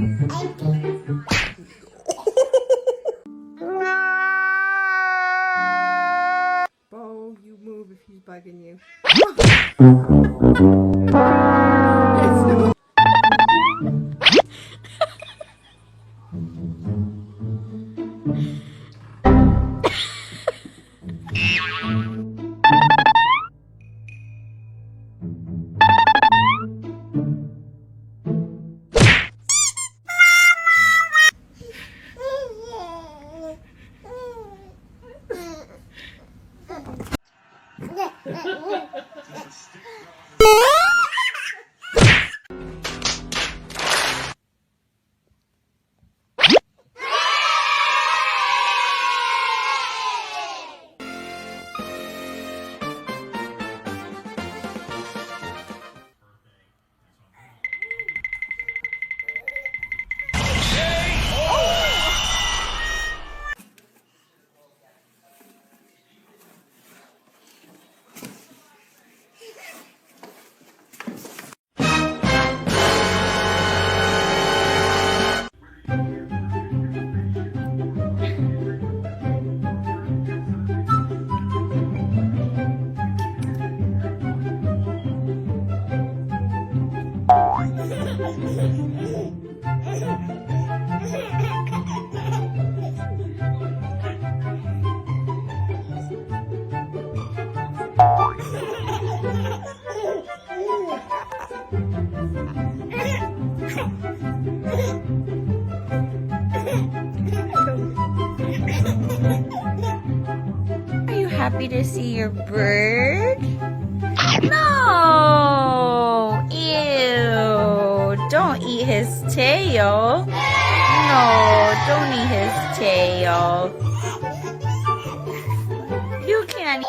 Bo, you move if he's bugging you. Are you happy to see your bird? No! Ew! Don't eat his tail. No, don't eat his tail. You can't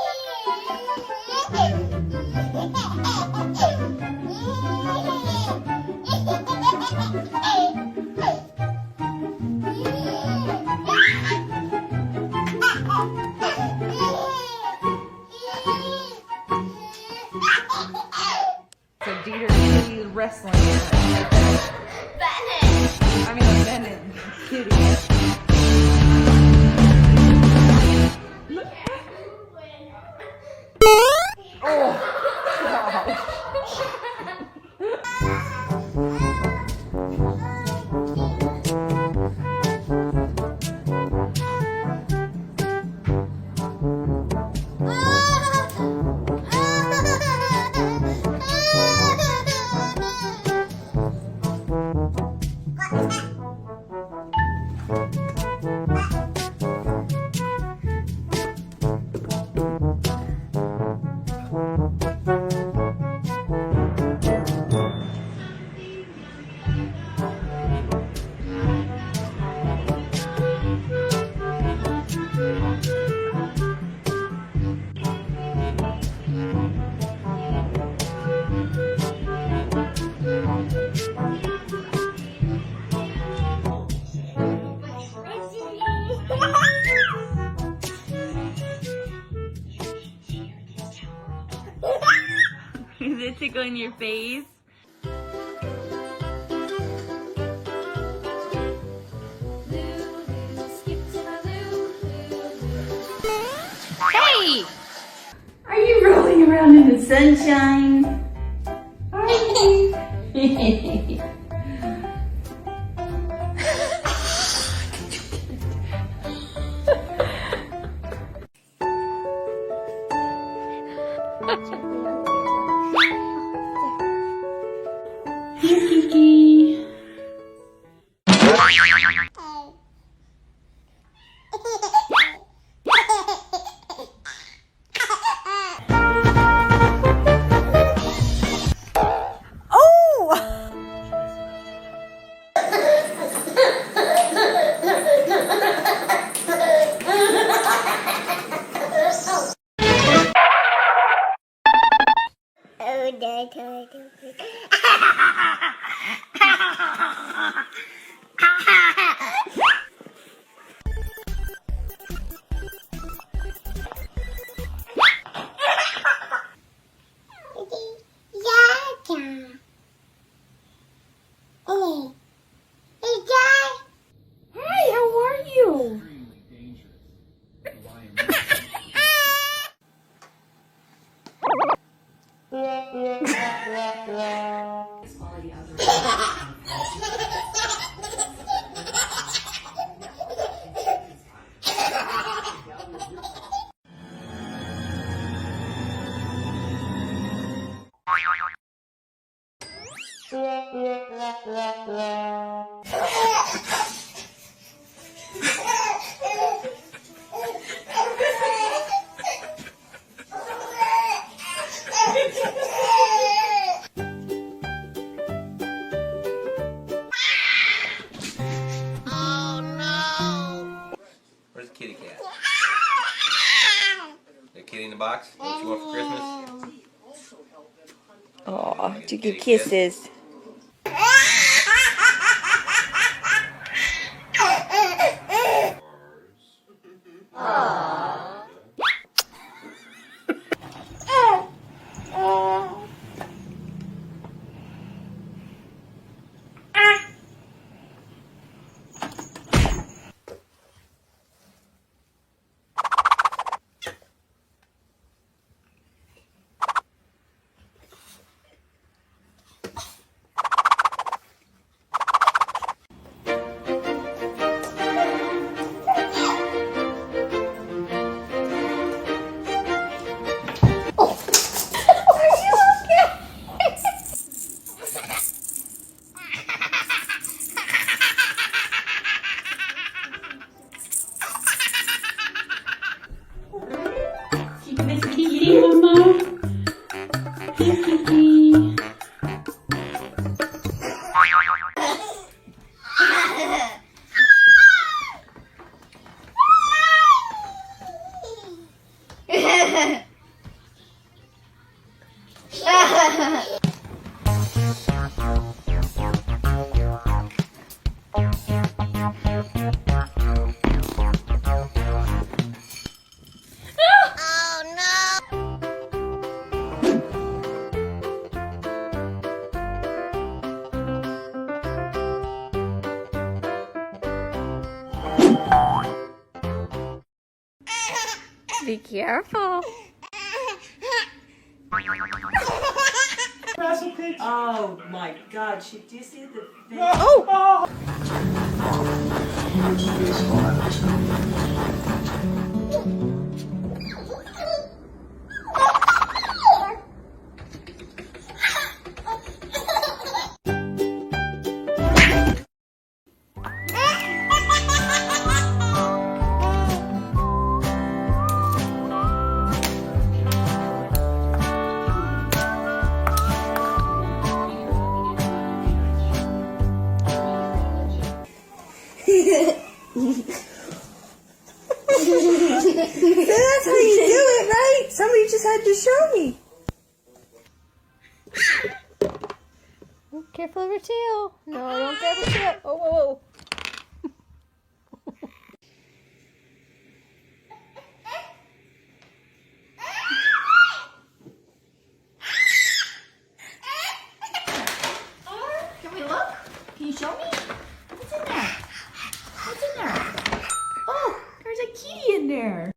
So Dieter Kitty wrestling. Bennett. I mean Bennett. Kitty. Is it tickling your face? Hey! Are you rolling around in the sunshine? Are you? Kiki. Where's the kitty cat? The kitty in the box? What you want for Christmas? Oh, to get kisses. Kitty, Mama. Kitty. Be careful. Oh my God! Do you see the face? Oh! That's how you do it, right? Somebody just had to show me. Oh, careful of her tail. No, don't grab her tail. Oh, whoa, whoa. Can we look? Can you show me? What's in there? What's in there? Oh, there's a kitty in there.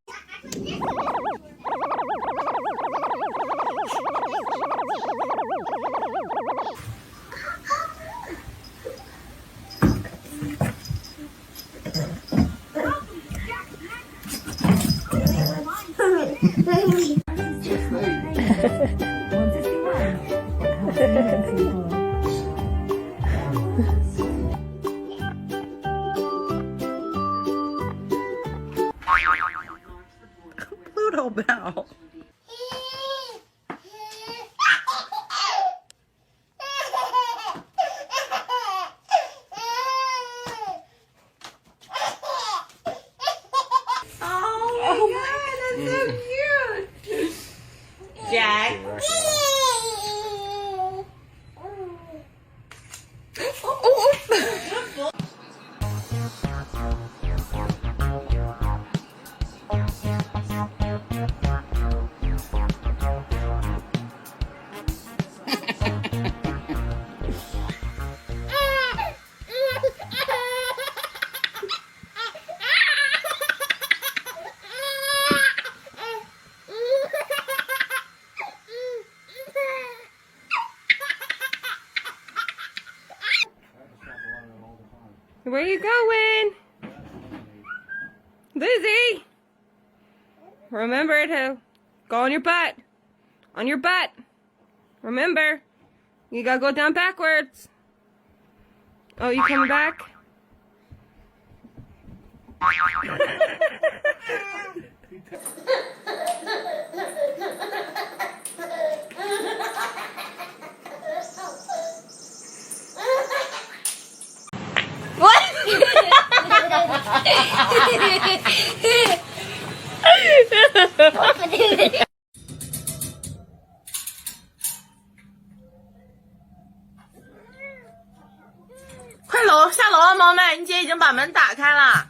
Pluto Bell. Oh my God, that's so cute. Jack. Where are you going? Lizzie! Remember to go on your butt. On your butt. Remember, you gotta go down backwards. Oh, you coming back?快楼下楼啊，猫妹，你姐已经把门打开了。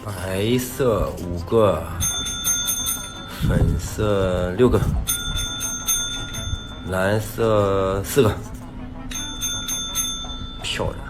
白色5个，粉色6个，蓝色4个，漂亮。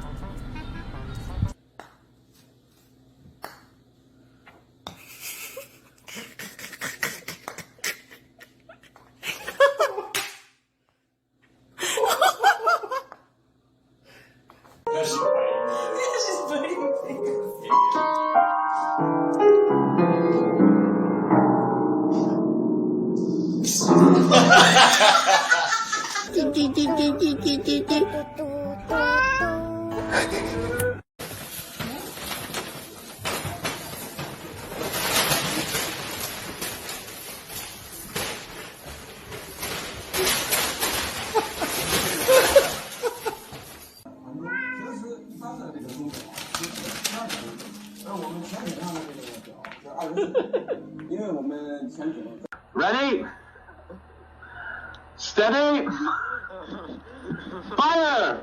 Ready, steady, fire!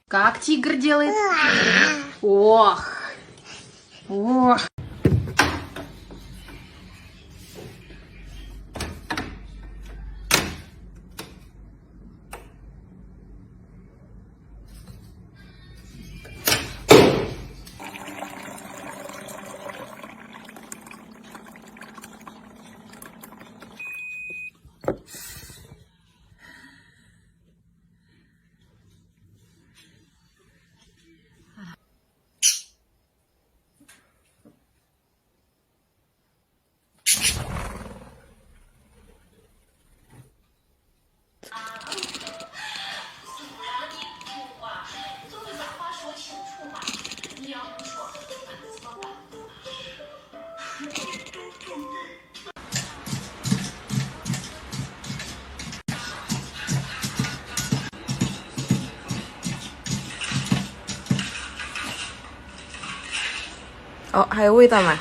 Как тигр делает? Ох. Ох.哦，还有味道吗？